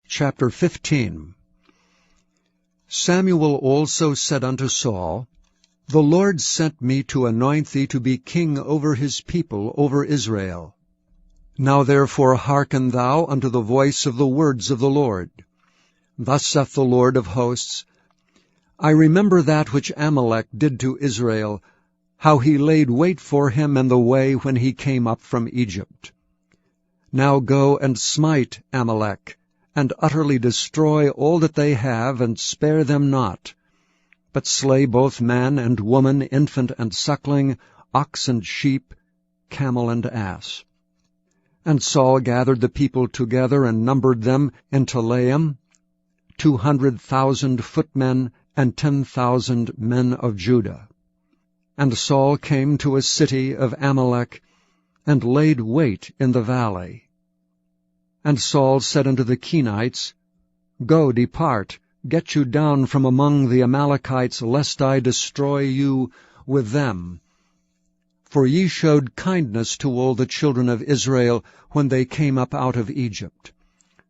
Chapter 15. Samuel also said unto Saul, The Lord sent me to anoint thee to be king over his people, over Israel. Now therefore hearken thou unto the voice of the words of the Lord. Thus saith the Lord of hosts, I remember that which Amalek did to Israel, how he laid wait for him in the way when he came up from Egypt. Now go and smite Amalek, and utterly destroy all that they have, and spare them not, but slay both man and woman, infant and suckling, ox and sheep, camel and ass. And Saul gathered the people together, and numbered them in Telaim, 200,000 footmen, and 10,000 men of Judah. And Saul came to a city of Amalek, and laid wait in the valley. And Saul said unto the Kenites, Go, depart, get you down from among the Amalekites, lest I destroy you with them. For ye showed kindness to all the children of Israel when they came up out of Egypt.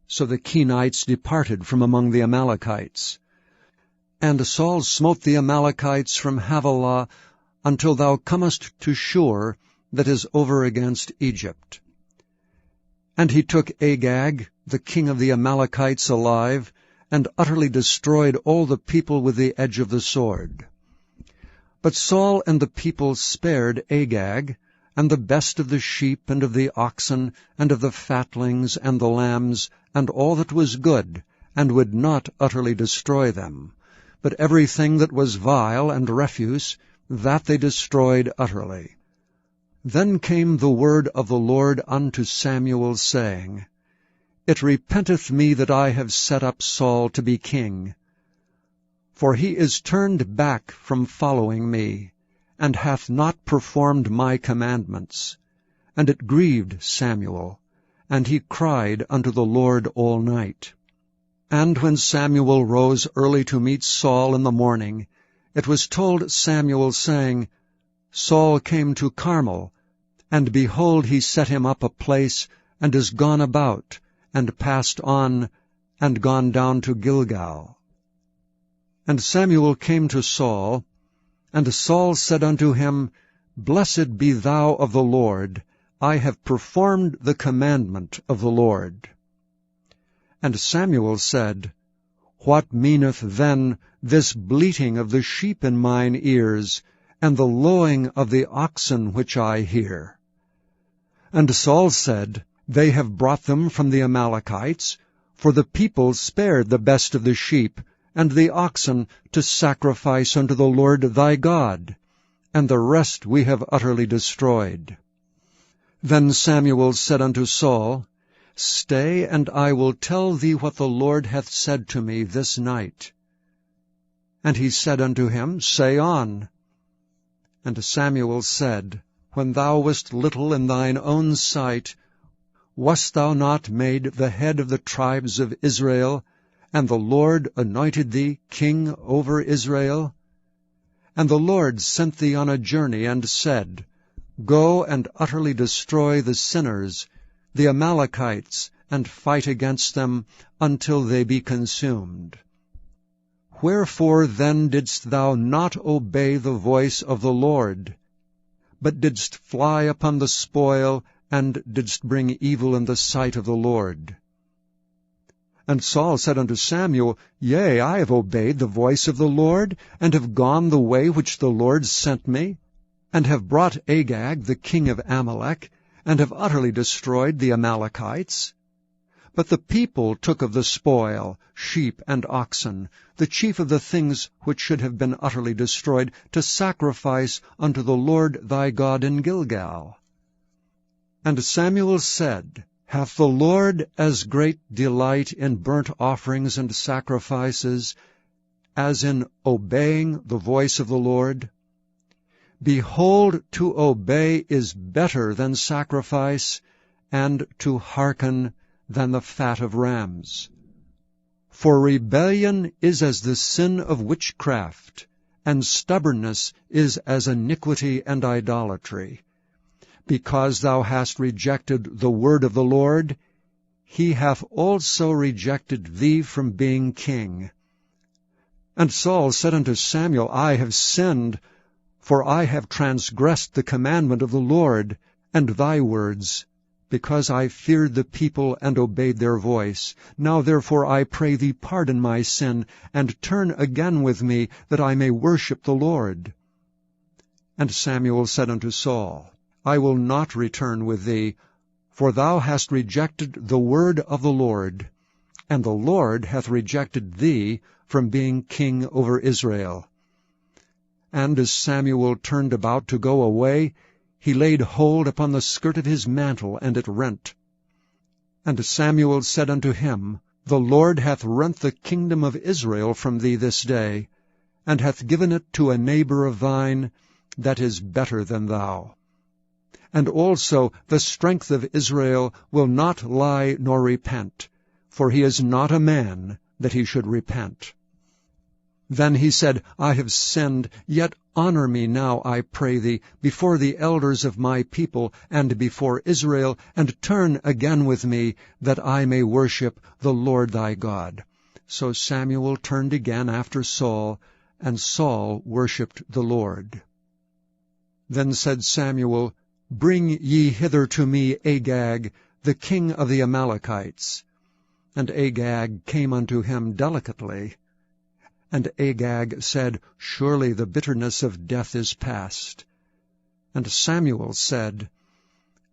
So the Kenites departed from among the Amalekites. And Saul smote the Amalekites from Havilah until thou comest to Shur, that is over against Egypt. And he took Agag, the king of the Amalekites, alive, and utterly destroyed all the people with the edge of the sword. But Saul and the people spared Agag, and the best of the sheep, and of the oxen, and of the fatlings, and the lambs, and all that was good, and would not utterly destroy them. But everything that was vile and refuse, that they destroyed utterly. Then came the word of the Lord unto Samuel, saying, It repenteth me that I have set up Saul to be king. For he is turned back from following me, and hath not performed my commandments. And it grieved Samuel, and he cried unto the Lord all night. And when Samuel rose early to meet Saul in the morning, it was told Samuel, saying, Saul came to Carmel, and behold, he set him up a place, and is gone about, and passed on, and gone down to Gilgal. And Samuel came to Saul, and Saul said unto him, Blessed be thou of the Lord, I have performed the commandment of the Lord. And Samuel said, What meaneth then this bleating of the sheep in mine ears, and the lowing of the oxen which I hear? And Saul said, They have brought them from the Amalekites, for the people spared the best of the sheep, and the oxen, to sacrifice unto the Lord thy God, and the rest we have utterly destroyed. Then Samuel said unto Saul, Stay, and I will tell thee what the Lord hath said to me this night. And he said unto him, Say on. And Samuel said, When thou wast little in thine own sight, wast thou not made the head of the tribes of Israel, and the Lord anointed thee king over Israel? And the Lord sent thee on a journey, and said, Go and utterly destroy the sinners, the Amalekites, and fight against them until they be consumed. Wherefore then didst thou not obey the voice of the Lord, but didst fly upon the spoil, and didst bring evil in the sight of the Lord? And Saul said unto Samuel, Yea, I have obeyed the voice of the Lord, and have gone the way which the Lord sent me, and have brought Agag the king of Amalek, and have utterly destroyed the Amalekites. But the people took of the spoil, sheep and oxen, the chief of the things which should have been utterly destroyed, to sacrifice unto the Lord thy God in Gilgal. And Samuel said, Hath the Lord as great delight in burnt offerings and sacrifices as in obeying the voice of the Lord? Behold, to obey is better than sacrifice, and to hearken than the fat of rams. For rebellion is as the sin of witchcraft, and stubbornness is as iniquity and idolatry. Because thou hast rejected the word of the Lord, he hath also rejected thee from being king. And Saul said unto Samuel, I have sinned, for I have transgressed the commandment of the Lord, and thy words, because I feared the people and obeyed their voice. Now therefore I pray thee, pardon my sin, and turn again with me, that I may worship the Lord. And Samuel said unto Saul, I will not return with thee, for thou hast rejected the word of the Lord, and the Lord hath rejected thee from being king over Israel. And as Samuel turned about to go away, he laid hold upon the skirt of his mantle, and it rent. And Samuel said unto him, The Lord hath rent the kingdom of Israel from thee this day, and hath given it to a neighbor of thine that is better than thou. And also the strength of Israel will not lie nor repent, for he is not a man that he should repent. Then he said, I have sinned, yet honor me now, I pray thee, before the elders of my people, and before Israel, and turn again with me, that I may worship the Lord thy God. So Samuel turned again after Saul, and Saul worshipped the Lord. Then said Samuel, Bring ye hither to me Agag, the king of the Amalekites. And Agag came unto him delicately. And Agag said, Surely the bitterness of death is past. And Samuel said,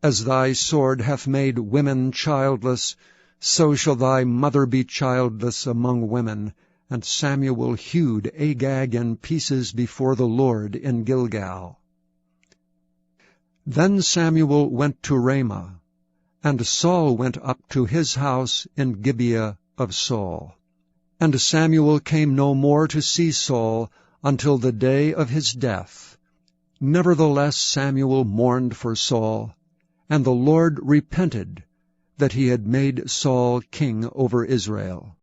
As thy sword hath made women childless, so shall thy mother be childless among women. And Samuel hewed Agag in pieces before the Lord in Gilgal. Then Samuel went to Ramah, and Saul went up to his house in Gibeah of Saul. And Samuel came no more to see Saul until the day of his death. Nevertheless Samuel mourned for Saul, and the Lord repented that he had made Saul king over Israel.